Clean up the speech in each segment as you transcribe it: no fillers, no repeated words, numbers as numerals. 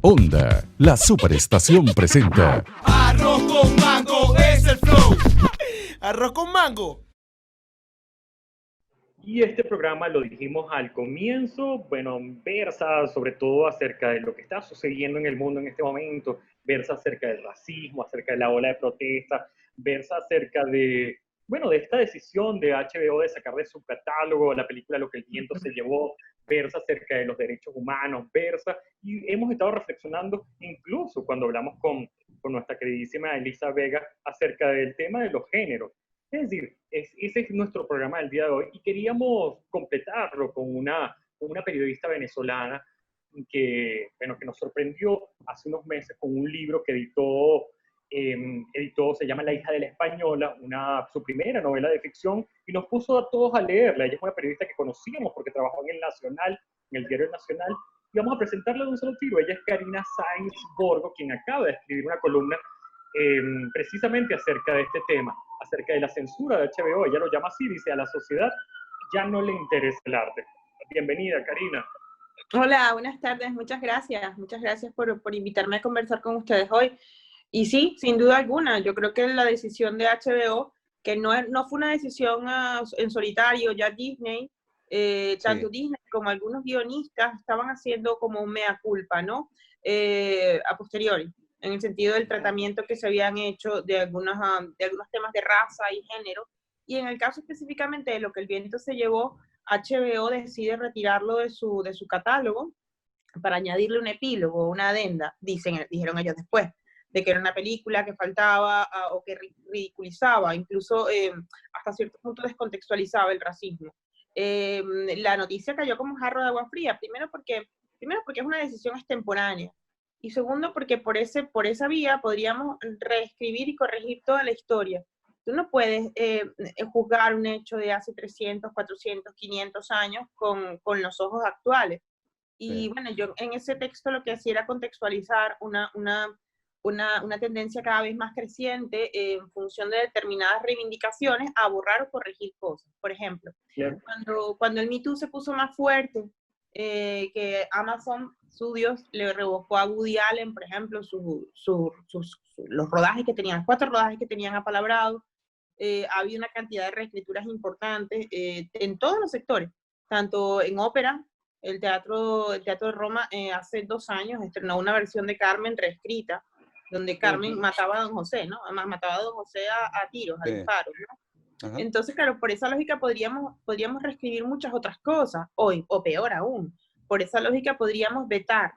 Onda, la superestación presenta Arroz con mango es el flow. Arroz con mango. Y este programa, lo dijimos al comienzo, bueno, versa sobre todo acerca de lo que está sucediendo en el mundo en este momento, versa acerca del racismo, acerca de la ola de protesta, versa acerca de, bueno, de esta decisión de HBO de sacar de su catálogo la película Lo que el viento se llevó, versa acerca de los derechos humanos, versa, y hemos estado reflexionando incluso cuando hablamos con nuestra queridísima Elisa Vega acerca del tema de los géneros. Es decir, ese es nuestro programa del día de hoy y queríamos completarlo con una periodista venezolana bueno, que nos sorprendió hace unos meses con un libro que editó, se llama La hija de la española, su primera novela de ficción, y nos puso a todos a leerla. Ella es una periodista que conocíamos porque trabajó en El Nacional, en el diario El Nacional, y vamos a presentarla de un solo tiro. Ella es Karina Sáenz Borgo, quien acaba de escribir una columna precisamente acerca de este tema, acerca de la censura de HBO. Ella lo llama así, dice: a la sociedad ya no le interesa el arte. Bienvenida, Karina. Hola, buenas tardes, muchas gracias por invitarme a conversar con ustedes hoy. Y sí, sin duda alguna, yo creo que la decisión de HBO, que no fue una decisión en solitario, ya Disney, tanto Disney como algunos guionistas estaban haciendo como un mea culpa, ¿no? A posteriori, en el sentido del tratamiento que se habían hecho de algunos temas de raza y género. Y en el caso específicamente de Lo que el viento se llevó, HBO decide retirarlo de su catálogo para añadirle un epílogo, una adenda, dijeron ellos después, de que era una película que faltaba o que ridiculizaba, incluso hasta cierto punto descontextualizaba el racismo. La noticia cayó como un jarro de agua fría, primero porque es una decisión extemporánea, y segundo porque por esa vía podríamos reescribir y corregir toda la historia. Tú no puedes juzgar un hecho de hace 300, 400, 500 años con los ojos actuales. Y bueno, yo en ese texto lo que hacía era contextualizar una tendencia cada vez más creciente en función de determinadas reivindicaciones a borrar o corregir cosas. Por ejemplo, cuando el Me Too se puso más fuerte, que Amazon Studios le revocó a Woody Allen, por ejemplo, los rodajes que tenían, 4 rodajes que tenían apalabrados. Había una cantidad de reescrituras importantes en todos los sectores, tanto en ópera. El Teatro de Roma hace 2 años estrenó una versión de Carmen reescrita, donde Carmen mataba a Don José, ¿no? Además, mataba a Don José a tiros, a disparos, ¿no? Ajá. Entonces, claro, por esa lógica podríamos reescribir muchas otras cosas, o peor aún, por esa lógica podríamos vetar.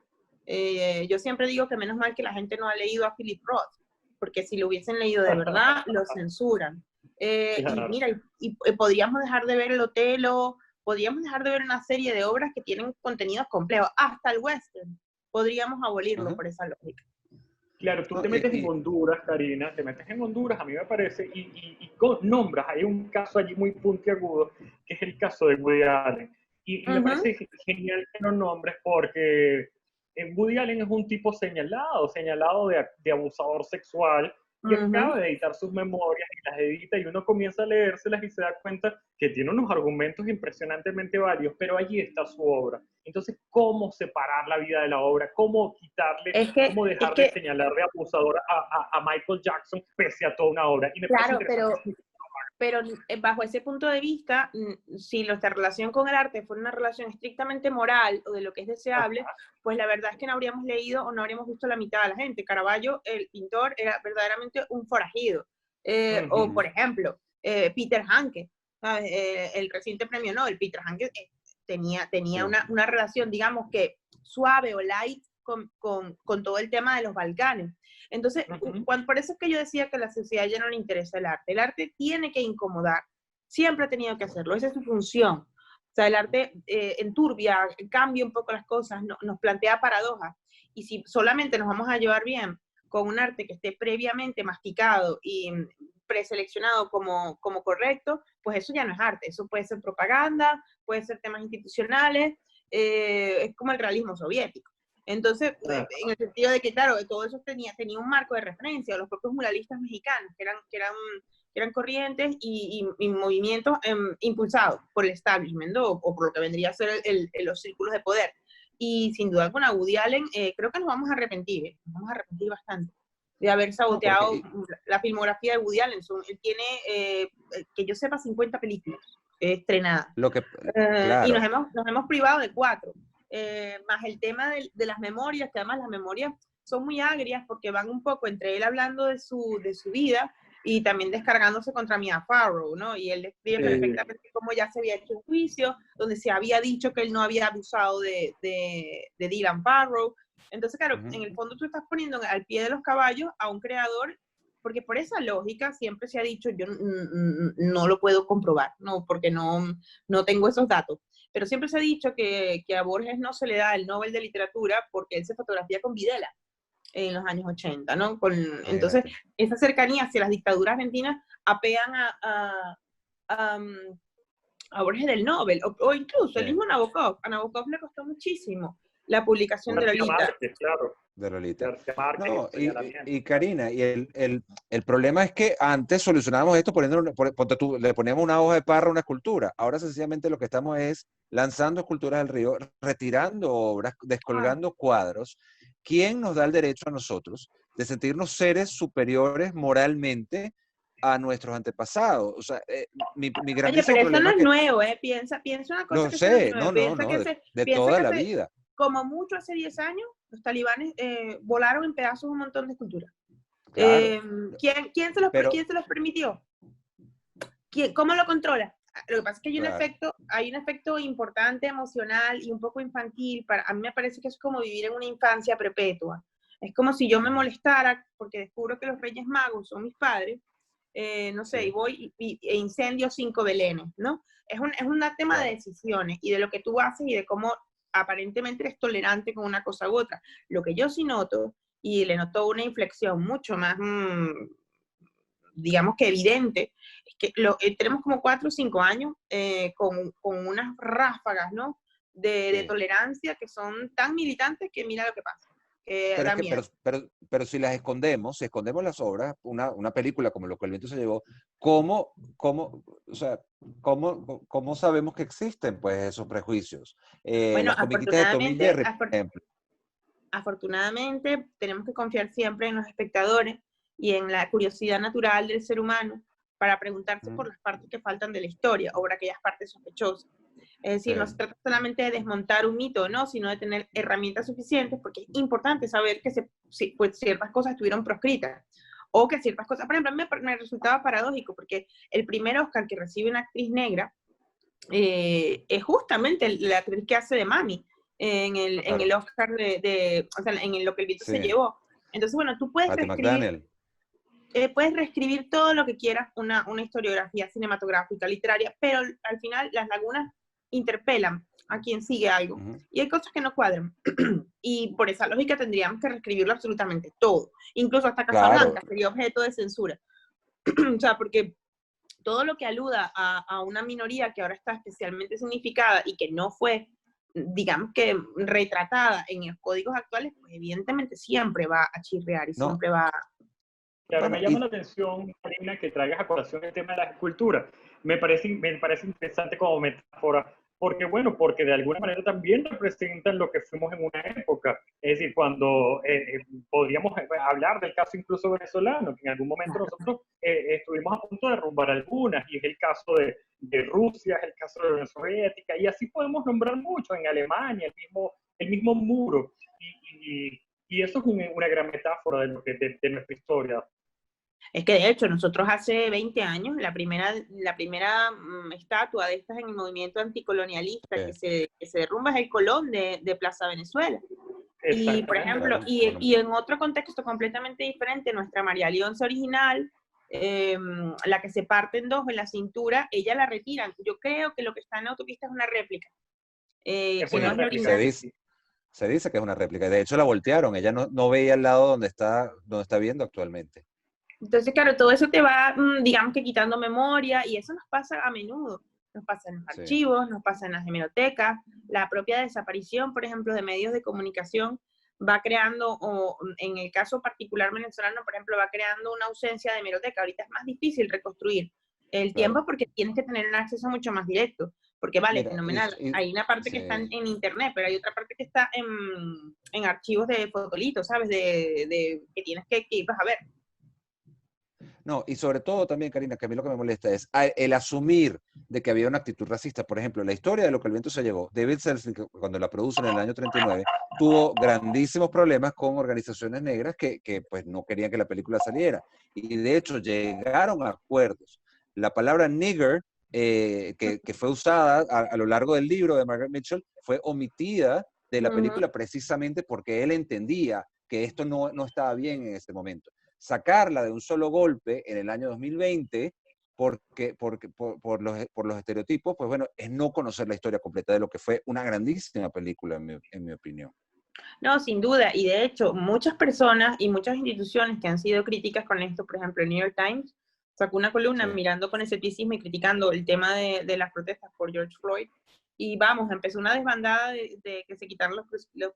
Yo siempre digo que menos mal que la gente no ha leído a Philip Roth, porque si lo hubiesen leído de verdad, lo censuran. Claro. Y mira, podríamos dejar de ver el Otelo, podríamos dejar de ver una serie de obras que tienen contenidos complejos, hasta el western, podríamos abolirlo por esa lógica. Claro, tú te metes en Honduras, Karina, te metes en Honduras, a mí me parece, y nombras, hay un caso allí muy puntiagudo, que es el caso de Woody Allen. Y me parece genial que lo nombres porque Woody Allen es un tipo señalado de abusador sexual, y acaba de editar sus memorias y las edita, y uno comienza a leérselas y se da cuenta que tiene unos argumentos impresionantemente válidos, pero allí está su obra. Entonces, ¿cómo separar la vida de la obra? ¿Cómo quitarle, cómo dejar de señalar de abusador a Michael Jackson pese a toda una obra? Y me claro, pero bajo ese punto de vista, si nuestra relación con el arte fuera una relación estrictamente moral o de lo que es deseable, pues la verdad es que no habríamos leído o no habríamos visto la mitad de la gente. Caravaggio, el pintor, era verdaderamente un forajido. O, por ejemplo, Peter Handke, el reciente premio Nobel. Peter Handke tenía una relación, digamos que suave o light con todo el tema de los Balcanes. Entonces, por eso es que yo decía que a la sociedad ya no le interesa el arte. El arte tiene que incomodar. Siempre ha tenido que hacerlo. Esa es su función. O sea, el arte enturbia, cambia un poco las cosas, nos plantea paradojas. Y si solamente nos vamos a llevar bien con un arte que esté previamente masticado y preseleccionado como correcto, pues eso ya no es arte. Eso puede ser propaganda, puede ser temas institucionales, es como el realismo soviético. Entonces, en el sentido de que, claro, todo eso tenía un marco de referencia, los propios muralistas mexicanos, que eran corrientes y movimientos impulsados por el establishment, ¿no? O por lo que vendría a ser los círculos de poder. y sin duda alguna Woody Allen, creo que nos vamos a arrepentir, nos vamos a arrepentir bastante de haber saboteado la filmografía de Woody Allen. Él tiene, que yo sepa, 50 películas estrenadas. Claro. Y nos hemos privado de 4. Más el tema de las memorias, que además las memorias son muy agrias porque van un poco entre él hablando de su vida y también descargándose contra Mia Farrow, ¿no? Y él describe perfectamente cómo ya se había hecho un juicio, donde se había dicho que él no había abusado de Dylan Farrow. Entonces, claro, en el fondo tú estás poniendo al pie de los caballos a un creador, porque por esa lógica siempre se ha dicho, yo no lo puedo comprobar, ¿no? Porque no tengo esos datos. Pero siempre se ha dicho que a Borges no se le da el Nobel de Literatura porque él se fotografía con Videla en los años 80, ¿no? Entonces, esa cercanía hacia las dictaduras argentinas apean a Borges del Nobel, o incluso el mismo Nabokov. A Nabokov le costó muchísimo la publicación de Lolita. Márquez, claro. De Lolita. Márquez, No, y Karina, y el problema es que antes solucionábamos esto le poníamos una hoja de parra a una escultura. Ahora sencillamente lo que estamos es lanzando esculturas al río, retirando obras, descolgando cuadros. ¿Quién nos da el derecho a nosotros de sentirnos seres superiores moralmente a nuestros antepasados? O sea, mi grandísimo pero eso no problema es nuevo, piensa una cosa. No que sé, no, de toda la vida. Como mucho hace 10 años, los talibanes volaron en pedazos un montón de esculturas. Claro. ¿Quién se los permitió? ¿Cómo lo controla? Lo que pasa es que hay un efecto importante, emocional y un poco infantil. A mí me parece que es como vivir en una infancia perpetua. Es como si yo me molestara porque descubro que los Reyes Magos son mis padres, no sé, y voy e incendio 5 belenes, ¿no? Es un tema de decisiones y de lo que tú haces y de cómo aparentemente eres tolerante con una cosa u otra. Lo que yo sí noto, y le noto una inflexión mucho más, digamos que evidente, es que tenemos como 4 o 5 años con unas ráfagas, ¿no? de tolerancia que son tan militantes que mira lo que pasa. Pero si si escondemos las obras, una película como Lo que el viento se llevó, ¿cómo sabemos que existen pues esos prejuicios? Bueno, las comiquitas de Tom y Jerry, por ejemplo. Afortunadamente, tenemos que confiar siempre en los espectadores y en la curiosidad natural del ser humano para preguntarse por las partes que faltan de la historia o por aquellas partes sospechosas. Es decir, no se trata solamente de desmontar un mito, ¿no? Sino de tener herramientas suficientes, porque es importante saber que pues ciertas cosas estuvieron proscritas, o que ciertas cosas, por ejemplo, a mí me resultaba paradójico, porque el primer Oscar que recibe una actriz negra es justamente la actriz que hace de Mami en el Oscar o sea, en Lo que el viento se llevó. Entonces, bueno, tú puedes reescribir todo lo que quieras, una historiografía cinematográfica, literaria, pero al final las lagunas interpelan a quien sigue algo. Y hay cosas que no cuadran. Y por esa lógica tendríamos que reescribirlo absolutamente todo. Incluso hasta Casablanca sería objeto de censura. O sea, porque todo lo que aluda a una minoría que ahora está especialmente significada y que no fue, digamos que, retratada en los códigos actuales, pues evidentemente siempre va a chirrear y siempre va... Claro, me llama la atención, Karina, que traigas a colación el tema de las esculturas. Me parece interesante como metáfora, porque de alguna manera también representan lo que fuimos en una época. Es decir, cuando podríamos hablar del caso incluso venezolano, que en algún momento nosotros estuvimos a punto de derrumbar algunas, y es el caso de Rusia, es el caso de la Unión Soviética, y así podemos nombrar mucho, en Alemania, el mismo muro. Y eso es una gran metáfora de nuestra historia. Es que de hecho nosotros hace 20 años, la primera estatua de estas en el movimiento anticolonialista que se derrumba es el Colón de Plaza Venezuela. Y por ejemplo, y en otro contexto completamente diferente, nuestra María Leonza original, la que se parte en dos en la cintura, ella la retiran. Yo creo que lo que está en la autopista es una réplica. Se dice que es una réplica. De hecho la voltearon, ella no veía el lado donde está viendo actualmente. Entonces, claro, todo eso te va, digamos que quitando memoria, y eso nos pasa a menudo. Nos pasa en los archivos, nos pasa en las hemerotecas, la propia desaparición, por ejemplo, de medios de comunicación va creando, o en el caso particular venezolano, por ejemplo, va creando una ausencia de hemeroteca. Ahorita es más difícil reconstruir el tiempo porque tienes que tener un acceso mucho más directo. porque vale, Mira, fenomenal. Hay una parte que está sí. en internet, pero hay otra parte que está en archivos de fotolitos, ¿sabes? Que tienes que irlos a ver. No, y sobre todo también, Karina, que a mí lo que me molesta es el asumir de que había una actitud racista. Por ejemplo, la historia de Lo que el viento se llevó, David Selznick, cuando la produjo en el año 39, tuvo grandísimos problemas con organizaciones negras que pues no querían que la película saliera. Y de hecho llegaron a acuerdos. La palabra nigger, que fue usada a lo largo del libro de Margaret Mitchell, fue omitida de la película precisamente porque él entendía que esto no estaba bien en ese momento. Sacarla de un solo golpe en el año 2020 por los estereotipos, pues bueno, es no conocer la historia completa de lo que fue una grandísima película, en mi opinión. No, sin duda, y de hecho, muchas personas y muchas instituciones que han sido críticas con esto, por ejemplo, el New York Times sacó una columna mirando con escepticismo y criticando el tema de las protestas por George Floyd, y vamos, empezó una desbandada de que se quitaron los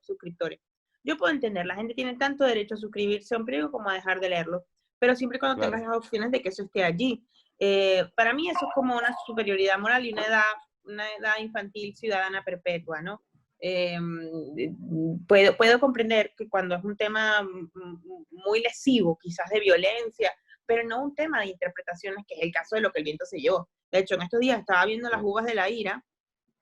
suscriptores. Yo puedo entender, la gente tiene tanto derecho a suscribirse a un periódico como a dejar de leerlo, pero siempre cuando tengas las opciones de que eso esté allí. Para mí eso es como una superioridad moral y una edad infantil ciudadana perpetua, ¿no? Puedo comprender que cuando es un tema muy lesivo, quizás de violencia, pero no un tema de interpretaciones, que es el caso de Lo que el viento se llevó. De hecho, en estos días estaba viendo Las uvas de la ira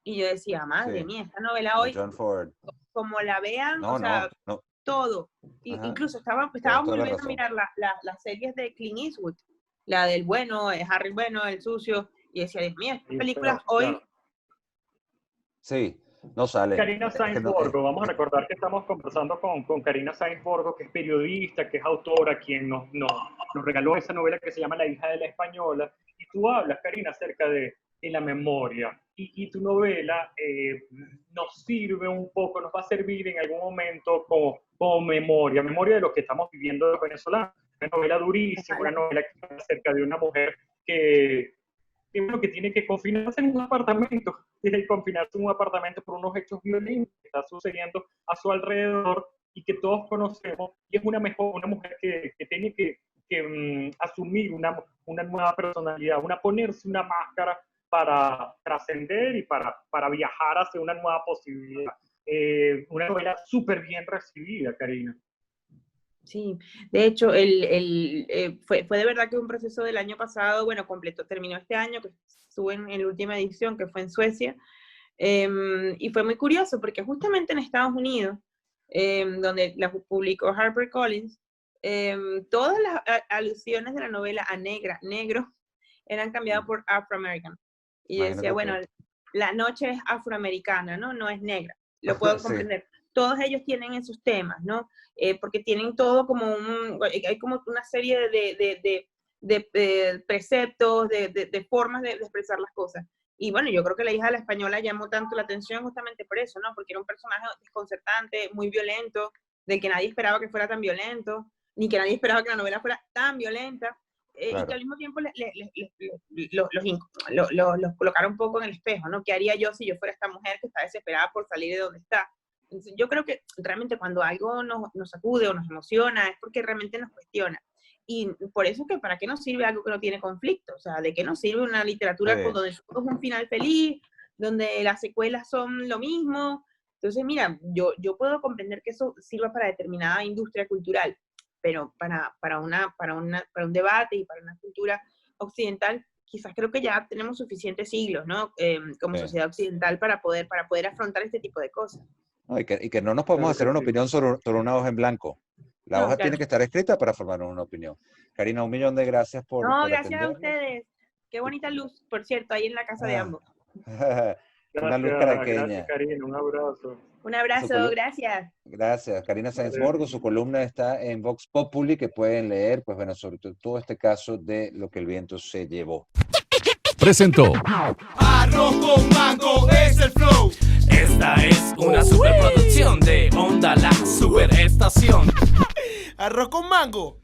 y yo decía, madre mía, esta novela hoy, John Ford. como la vean, No, o sea, no. todo. Incluso estábamos volviendo a mirar las series de Clint Eastwood, la del bueno, Harry bueno, el sucio, y decía, Dios mío, estas películas hoy... Claro. Sí, no sale. Karina Sainz Borgo, vamos a recordar que estamos conversando con Karina Sainz Borgo, que es periodista, que es autora, quien nos regaló esa novela que se llama La hija de la española, y tú hablas, Karina, acerca de la memoria, y tu novela nos sirve un poco, nos va a servir en algún momento como memoria de lo que estamos viviendo los venezolanos. Una novela durísima, una novela que habla acerca de una mujer que tiene que confinarse en un apartamento, tiene que confinarse en un apartamento por unos hechos violentos que están sucediendo a su alrededor y que todos conocemos, y es una mujer que tiene que asumir una nueva personalidad, ponerse una máscara para trascender y para viajar hacia una nueva posibilidad. Una novela súper bien recibida, Karina. Sí, de hecho, fue de verdad que un proceso del año pasado, bueno, terminó este año, que estuve en la última edición, que fue en Suecia, y fue muy curioso, porque justamente en Estados Unidos, donde la publicó HarperCollins, todas las alusiones de la novela a negro, eran cambiadas por Afroamerican. Y yo decía, bueno, la noche es afroamericana, ¿no? No es negra. Lo puedo comprender. Sí. Todos ellos tienen esos temas, ¿no? Porque tienen todo como hay como una serie de preceptos, de formas de expresar las cosas. Y bueno, yo creo que La hija de la española llamó tanto la atención justamente por eso, ¿no? Porque era un personaje desconcertante, muy violento, del que nadie esperaba que fuera tan violento, ni que nadie esperaba que la novela fuera tan violenta. Claro. Y que al mismo tiempo los colocaron un poco en el espejo, ¿no? ¿Qué haría yo si yo fuera esta mujer que está desesperada por salir de donde está? Entonces, yo creo que realmente cuando algo nos sacude o nos emociona es porque realmente nos cuestiona. Y por eso es que ¿para qué nos sirve algo que no tiene conflicto? O sea, ¿de qué nos sirve una literatura donde es un final feliz, donde las secuelas son lo mismo? Entonces, mira, yo puedo comprender que eso sirva para determinada industria cultural, pero para un debate y para una cultura occidental, quizás creo que ya tenemos suficientes siglos, ¿no? Como sociedad occidental para poder afrontar este tipo de cosas. No, y que no nos podemos hacer una opinión sobre una hoja en blanco. La hoja tiene que estar escrita para formar una opinión. Karina, 1.000.000 de gracias por gracias a ustedes. Qué bonita luz, por cierto, ahí en la casa de ambos. Una luz caraqueña. Gracias, Karina, un abrazo. Un abrazo, gracias. Gracias. Karina Sainz Borgo, su columna está en Vox Populi, que pueden leer, pues bueno, sobre todo este caso de Lo que el viento se llevó. Presentó Arroz con Mango es el flow. Esta es una superproducción de Onda La Superestación. Arroz con Mango.